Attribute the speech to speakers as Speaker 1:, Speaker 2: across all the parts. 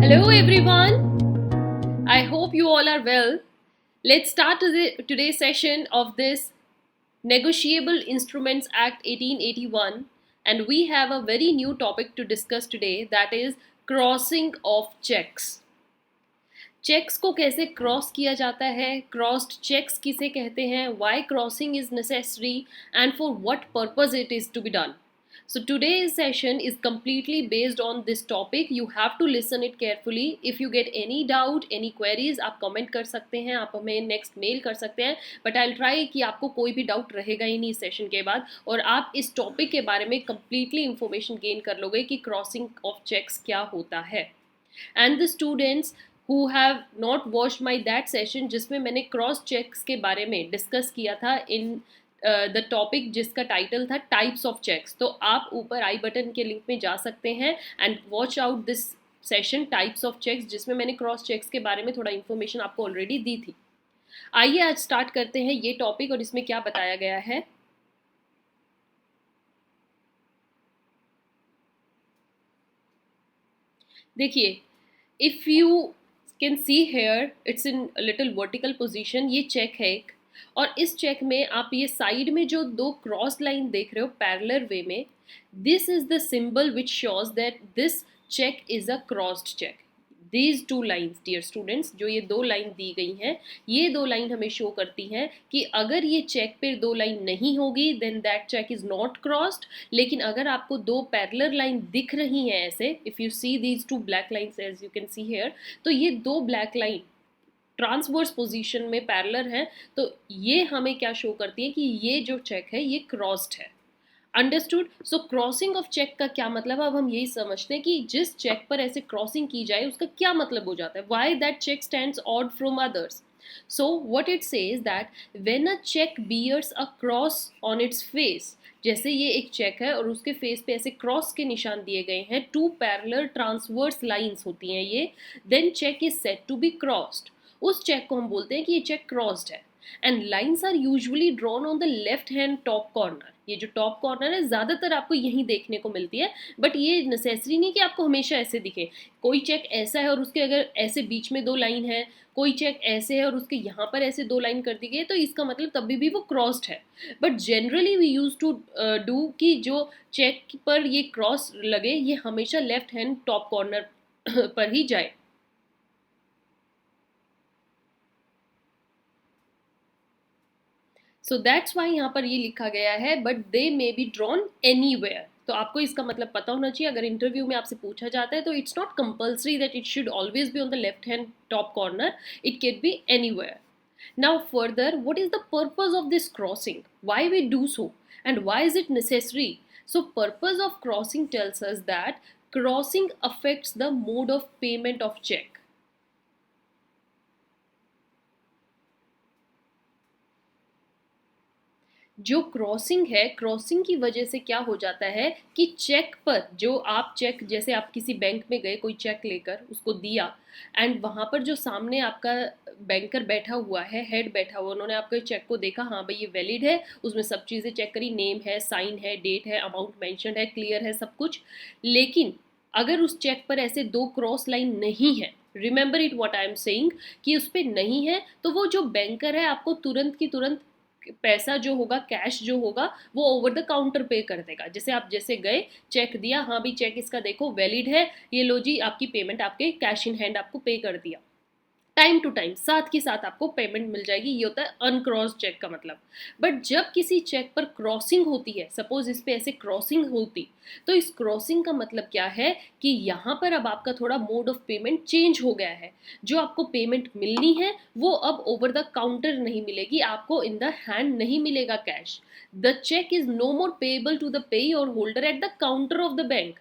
Speaker 1: Hello everyone. I hope you all are well. Let's start today's session of this Negotiable Instruments Act 1881, and we have a very new topic to discuss today, that is crossing of checks. Cheques को कैसे cross किया जाता है, crossed checks किसे कहते हैं, why crossing is necessary and for what purpose it is to be done. So today's session is completely based on this topic. You have to listen it carefully. If you get any doubt, any queries, आप comment कर सकते हैं, आप हमें next mail कर सकते हैं. But I'll try कि आपको कोई भी doubt रहेगा ही नहीं session के बाद, और आप इस topic के बारे में completely information gain कर लोगे कि crossing of checks क्या होता है. And the students who have not watched my that session जिसमें मैंने cross checks के बारे में discuss किया था in द टॉपिक जिसका टाइटल था टाइप्स ऑफ चेक्स, तो आप ऊपर आई बटन के लिंक में जा सकते हैं and watch out this session types of cheques, जिसमें मैंने क्रॉस चेक्स के बारे में थोड़ा इन्फॉर्मेशन आपको ऑलरेडी दी थी. आइए आज स्टार्ट करते हैं ये टॉपिक और इसमें क्या बताया गया है. देखिए, if you can see here it's in little vertical position. ये चेक है एक, और इस चेक में आप ये साइड में जो दो क्रॉस लाइन देख रहे हो पैरेलल वे में, this is the symbol which shows that this cheque is a crossed cheque. These two lines dear students, जो ये दो लाइन दी गई हैं, ये दो लाइन हमें शो करती हैं कि अगर ये चेक पे दो लाइन नहीं होगी then that cheque is not crossed. लेकिन अगर आपको दो पैरेलल लाइन दिख रही हैं ऐसे, if you see these two black lines as you can see here, तो ये दो ब्लैक लाइन ट्रांसवर्स पोजीशन में पैरेलल है, तो ये हमें क्या शो करती है कि ये जो चेक है ये क्रॉस्ड है. Understood. So crossing of cheque का क्या मतलब, अब हम यही समझते हैं कि जिस चेक पर ऐसे क्रॉसिंग की जाए उसका क्या मतलब हो जाता है. Why that cheque stands odd from others. So what it says that when a check bears a cross on its face, जैसे ये एक चेक है और उसके फेस पे ऐसे क्रॉस के निशान दिए गए हैं, टू पैरेलल ट्रांसवर्स लाइंस होती हैं ये, then cheque is said to be crossed. उस चेक को हम बोलते हैं कि ये चेक क्रॉस्ड है. And lines are usually drawn on the left hand top corner. ये जो टॉप कॉर्नर है ज़्यादातर आपको यहीं देखने को मिलती है, बट ये नेसेसरी नहीं कि आपको हमेशा ऐसे दिखे. कोई चेक ऐसा है और उसके अगर ऐसे बीच में दो लाइन है, कोई चेक ऐसे है और उसके यहाँ पर ऐसे दो लाइन कर दी गई, तो इसका मतलब तभी भी वो क्रॉस्ड है. But generally we use to do कि जो चेक पर ये क्रॉस लगे ये हमेशा लेफ्ट हैंड टॉप कॉर्नर पर ही जाए. सो दैट्स वाई यहाँ पर ये लिखा गया है, but they may be drawn anywhere. तो आपको इसका मतलब पता होना चाहिए. अगर इंटरव्यू में आपसे पूछा जाता है तो it's not compulsory that it should always be on the left hand top corner, it can be anywhere. Now further, what is the purpose of this crossing, why we do so and why is it necessary. So purpose of crossing tells us that crossing affects the mode of payment of cheque. जो crossing है, crossing की वजह से क्या हो जाता है कि चेक पर जो आप चेक, जैसे आप किसी बैंक में गए कोई चेक लेकर उसको दिया, एंड वहाँ पर जो सामने आपका बैंकर बैठा हुआ है, हेड बैठा हुआ, उन्होंने आपके चेक को देखा, हाँ भाई ये वैलिड है, उसमें सब चीज़ें चेक करी, नेम है, साइन है, डेट है, अमाउंट मेंशन है, क्लियर है सब कुछ. लेकिन अगर उस चेक पर ऐसे दो क्रॉस लाइन नहीं है, remember it what I am saying, कि उस पर नहीं है, तो वो जो बैंकर है आपको तुरंत की तुरंत पैसा जो होगा, कैश जो होगा, वो ओवर द काउंटर पे कर देगा. जैसे आप जैसे गए, चेक दिया, हाँ भी चेक इसका देखो वैलिड है, ये लो जी आपकी पेमेंट, आपके कैश इन हैंड आपको पे कर दिया. टाइम टू टाइम साथ के साथ आपको पेमेंट मिल जाएगी. ये होता है अनक्रॉस चेक का मतलब. बट जब किसी चेक पर क्रॉसिंग होती है, सपोज इस पे ऐसे क्रॉसिंग होती, तो इस क्रॉसिंग का मतलब क्या है कि यहाँ पर अब आपका थोड़ा मोड ऑफ पेमेंट चेंज हो गया है. जो आपको पेमेंट मिलनी है वो अब ओवर द काउंटर नहीं मिलेगी, आपको इन द हैंड नहीं मिलेगा cash. The cheque is no more payable to the payee or holder at the counter of the bank.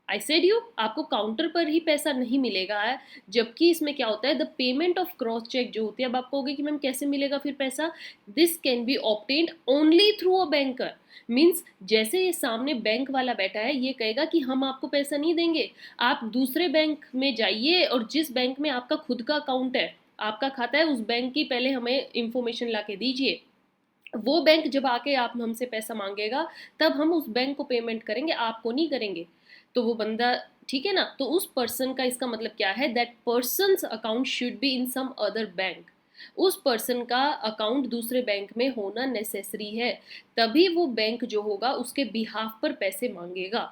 Speaker 1: I said you, आपको काउंटर पर ही पैसा नहीं मिलेगा है. जबकि इसमें क्या होता है, the payment of cross cheque जो होती है, अब आपको होगी कि मैम कैसे मिलेगा फिर पैसा, this can be obtained only through a banker. Means जैसे ये सामने बैंक वाला बैठा है, ये कहेगा कि हम आपको पैसा नहीं देंगे, आप दूसरे बैंक में जाइए और जिस बैंक में आपका खुद का अकाउंट है, आपका खाता है, उस बैंक की पहले हमें इंफॉर्मेशन ला के दीजिए. वो बैंक जब आके आप हमसे पैसा मांगेगा तब हम उस बैंक को पेमेंट करेंगे, आपको नहीं करेंगे. तो वो बंदा ठीक है ना। तो उस पर्सन का इसका मतलब क्या है, that person's account should be in some other bank, उस पर्सन का अकाउंट दूसरे बैंक में होना नेसेसरी है, तभी वो बैंक जो होगा उसके बिहाफ पर पैसे मांगेगा।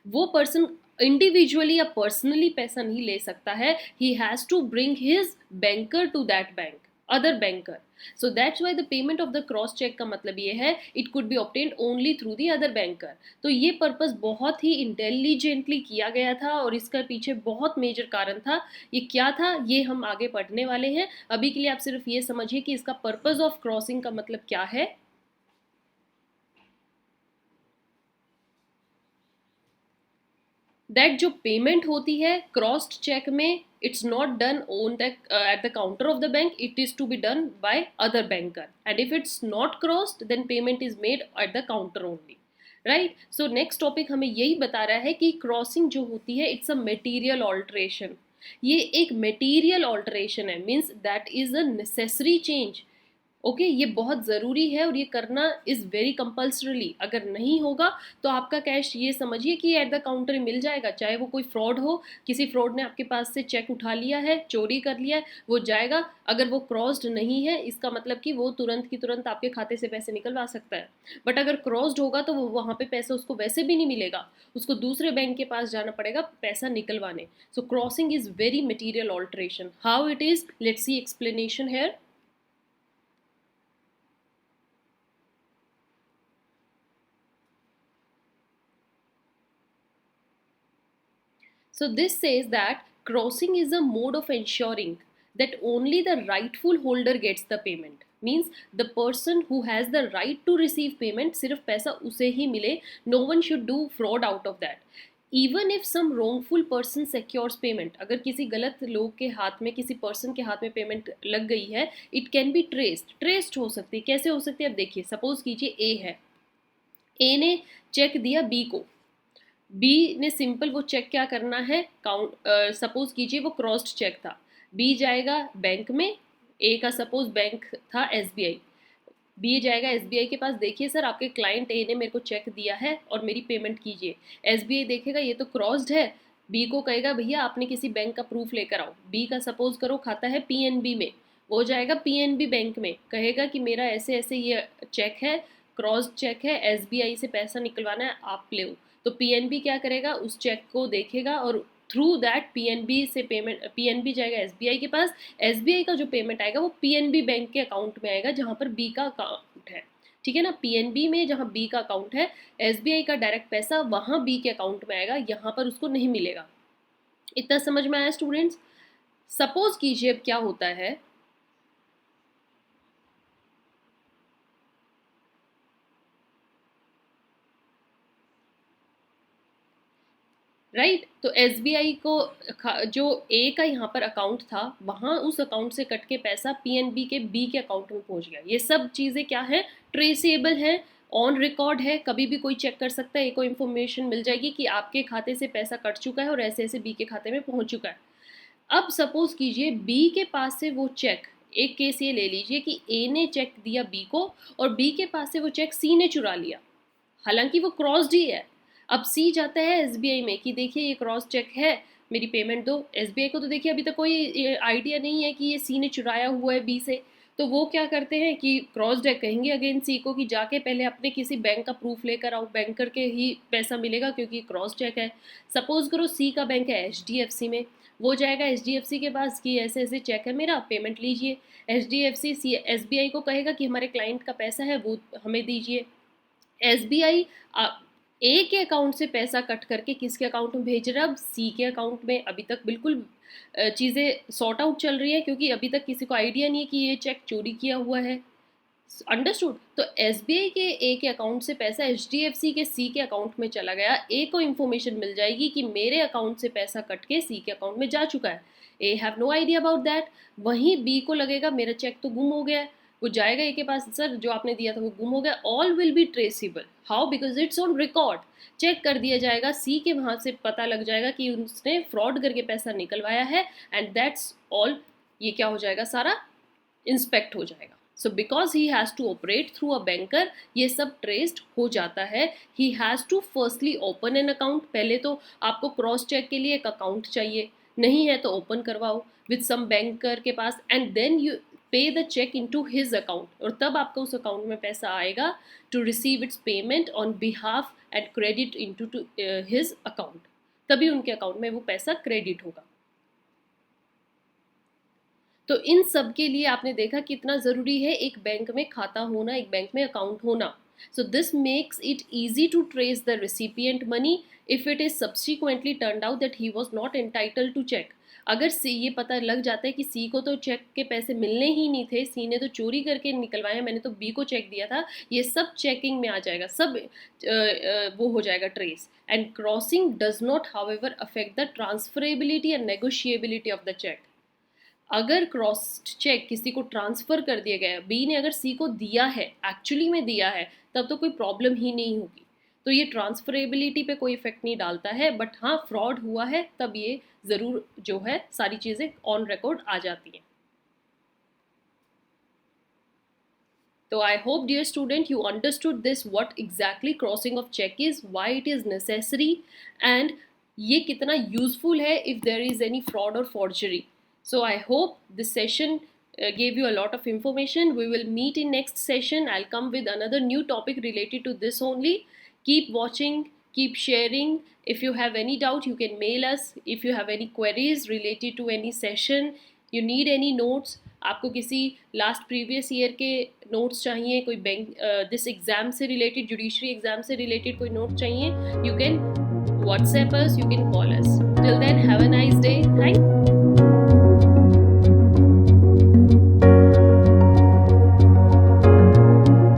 Speaker 1: वो पर्सन इंडिविजुअली या पर्सनली पैसा नहीं ले सकता है, he has to bring his banker to that bank, other banker. So that's why the payment of the cross cheque का मतलब ये है, it could be obtained only through the other banker. तो ये पर्पस बहुत ही इंटेलिजेंटली किया गया था और इसका पीछे बहुत मेजर कारण था। ये क्या था ये हम आगे पढ़ने वाले हैं, अभी के लिए आप सिर्फ ये समझिए कि इसका पर्पस ऑफ क्रॉसिंग का मतलब क्या है। दैट जो पेमेंट होती है क्रॉस्ड चेक में, it's not done on the at the counter of the bank, it is to be done by other banker, and if it's not crossed then payment is made at the counter only, right. So next topic हमें यही बता रहा है कि crossing जो होती है it's a material alteration, ये एक मटेरियल ऑल्ट्रेशन है, means that is a necessary change. Okay ये बहुत ज़रूरी है और ये करना इज़ वेरी कंपल्सरली, अगर नहीं होगा तो आपका कैश ये समझिए कि एट द काउंटर मिल जाएगा, चाहे वो कोई फ्रॉड हो, किसी फ्रॉड ने आपके पास से चेक उठा लिया है, चोरी कर लिया है, वो जाएगा। अगर वो क्रॉस्ड नहीं है इसका मतलब कि वो तुरंत की तुरंत आपके खाते से पैसे निकलवा सकता है, बट अगर क्रॉस्ड होगा तो वो वहाँ पे पैसा उसको वैसे भी नहीं मिलेगा, उसको दूसरे बैंक के पास जाना पड़ेगा पैसा निकलवाने। So crossing is very material alteration. How it is, let's see explanation here. So this says that crossing is a mode of ensuring that only the rightful holder gets the payment. Means the person who has the right to receive payment, सिर्फ पैसा उसे ही मिले, no one should do fraud out of that. Even if some wrongful person secures payment, अगर किसी गलत लोग के हाथ में, किसी पर्सन के हाथ में पेमेंट लग गई है, it can be traced हो सकती है। कैसे हो सकती है, अब देखिए सपोज कीजिए ए है, ए ने चेक दिया बी को, बी ने सिंपल वो चेक क्या करना है, काउंट सपोज कीजिए वो क्रॉस्ड चेक था, बी जाएगा बैंक में, ए का सपोज बैंक था एसबीआई, बी जाएगा एसबीआई के पास, देखिए सर आपके क्लाइंट ए ने मेरे को चेक दिया है और मेरी पेमेंट कीजिए। एसबीआई देखेगा ये तो क्रॉस्ड है, बी को कहेगा भैया आपने किसी बैंक का प्रूफ लेकर आओ, बी का सपोज करो खाता है पीएनबी में, वो जाएगा पीएनबी बैंक में, कहेगा कि मेरा ऐसे ऐसे ये चेक है, क्रॉस्ड चेक है, एसबीआई से पैसा निकलवाना है, आप ले। तो पीएनबी क्या करेगा, उस चेक को देखेगा और थ्रू दैट पीएनबी से पेमेंट, पीएनबी जाएगा एसबीआई के पास, एसबीआई का जो पेमेंट आएगा वो पीएनबी बैंक के अकाउंट में आएगा जहां पर बी का अकाउंट है, ठीक है ना। पीएनबी में जहां बी का अकाउंट है, एसबीआई का डायरेक्ट पैसा वहां बी के अकाउंट में आएगा, यहां पर उसको नहीं मिलेगा। इतना समझ में आया स्टूडेंट्स। सपोज कीजिए अब क्या होता है, राइट। तो एसबीआई को जो ए का यहाँ पर अकाउंट था वहाँ उस अकाउंट से कट के पैसा पीएनबी के बी के अकाउंट में पहुँच गया। ये सब चीज़ें क्या है, ट्रेसेबल है, ऑन रिकॉर्ड है, कभी भी कोई चेक कर सकता है, को इन्फॉर्मेशन मिल जाएगी कि आपके खाते से पैसा कट चुका है और ऐसे ऐसे बी के खाते में पहुँच चुका है। अब सपोज कीजिए बी के पास से वो चेक, एक केस ये ले लीजिए कि ए ने चेक दिया बी को और बी के पास से वो चेक सी ने चुरा लिया, हालांकि वो क्रॉस्ड ही है। अब सी जाता है एसबीआई में कि देखिए ये क्रॉस चेक है, मेरी पेमेंट दो। एसबीआई को तो देखिए अभी तक कोई आइडिया नहीं है कि ये सी ने चुराया हुआ है बी से, तो वो क्या करते हैं कि क्रॉस्ड है कहेंगे अगेन सी को कि जाके पहले अपने किसी बैंक का प्रूफ लेकर आओ, बैंकर के ही पैसा मिलेगा क्योंकि क्रॉस चेक है। सपोज करो सी का बैंक है एचडीएफसी में, वो जाएगा एचडीएफसी के पास कि ऐसे ऐसे चेक है मेरा, पेमेंट लीजिए। एचडीएफसी सी एसबीआई को कहेगा कि हमारे क्लाइंट का पैसा है वो हमें दीजिए। एसबीआई ए के अकाउंट से पैसा कट करके किसके अकाउंट में भेज रहा है, अब सी के अकाउंट में। अभी तक बिल्कुल चीज़ें सॉर्ट आउट चल रही है क्योंकि अभी तक किसी को आइडिया नहीं है कि ये चेक चोरी किया हुआ है, अंडरस्टूड। तो एसबीआई के ए के अकाउंट से पैसा एचडीएफसी के सी के अकाउंट में चला गया, ए को इन्फॉर्मेशन मिल जाएगी कि मेरे अकाउंट से पैसा कट के सी के अकाउंट में जा चुका है, a have no idea about that. वहीं बी को लगेगा मेरा चेक तो गुम हो गया है, वो जाएगा ए के पास, सर जो आपने दिया था वो गुम हो गया। All will be traceable, how, because it's on record, check कर दिया जाएगा, सी के वहाँ से पता लग जाएगा कि उसने फ्रॉड करके पैसा निकलवाया है, एंड दैट्स ऑल। ये क्या हो जाएगा, सारा इंस्पेक्ट हो जाएगा, so because he has to operate through a banker, ये सब ट्रेस्ड हो जाता है. He has to firstly open an account. पहले तो आपको क्रॉस चेक के लिए एक अकाउंट चाहिए, नहीं है तो ओपन करवाओ विद सम बैंकर के पास, and then you pay the cheque into his account, और तब आपका उस अकाउंट में पैसा आएगा to receive its payment on behalf and credit into his account. तभी उनके अकाउंट में वो पैसा क्रेडिट होगा. तो इन सब के लिए आपने देखा कितना ज़रूरी है एक बैंक में खाता होना, एक बैंक में अकाउंट होना. So this makes it easy to trace the recipient money if it is subsequently turned out that he was not entitled to cheque. अगर सी ये पता लग जाता है कि सी को तो चेक के पैसे मिलने ही नहीं थे, सी ने तो चोरी करके निकलवाया, मैंने तो बी को चेक दिया था, ये सब चेकिंग में आ जाएगा, सब वो हो जाएगा trace. And crossing does not however affect the transferability and negotiability of the cheque. अगर क्रॉस चेक किसी को ट्रांसफ़र कर दिया गया है, बी ने अगर सी को दिया है, एक्चुअली में दिया है, तब तो कोई प्रॉब्लम ही नहीं होगी. तो ये ट्रांसफरेबिलिटी पे कोई इफेक्ट नहीं डालता है, बट हाँ फ्रॉड हुआ है तब ये ज़रूर जो है सारी चीज़ें ऑन रिकॉर्ड आ जाती हैं. So I hope, dear student, you understood this, what exactly crossing of check is, why it is necessary, and ये कितना useful है if there is any fraud or forgery. So I hope this session gave you a lot of information. We will meet in next session. I'll come with another new topic related to this only. Keep watching, keep sharing. If you have any doubt, you can mail us. If you have any queries related to any session, you need any notes, आपको किसी last previous year के notes चाहिए, कोई bank this exam से related, judiciary exam से related कोई note चाहिए, you can WhatsApp us, you can call us. Till then have a nice day. Thank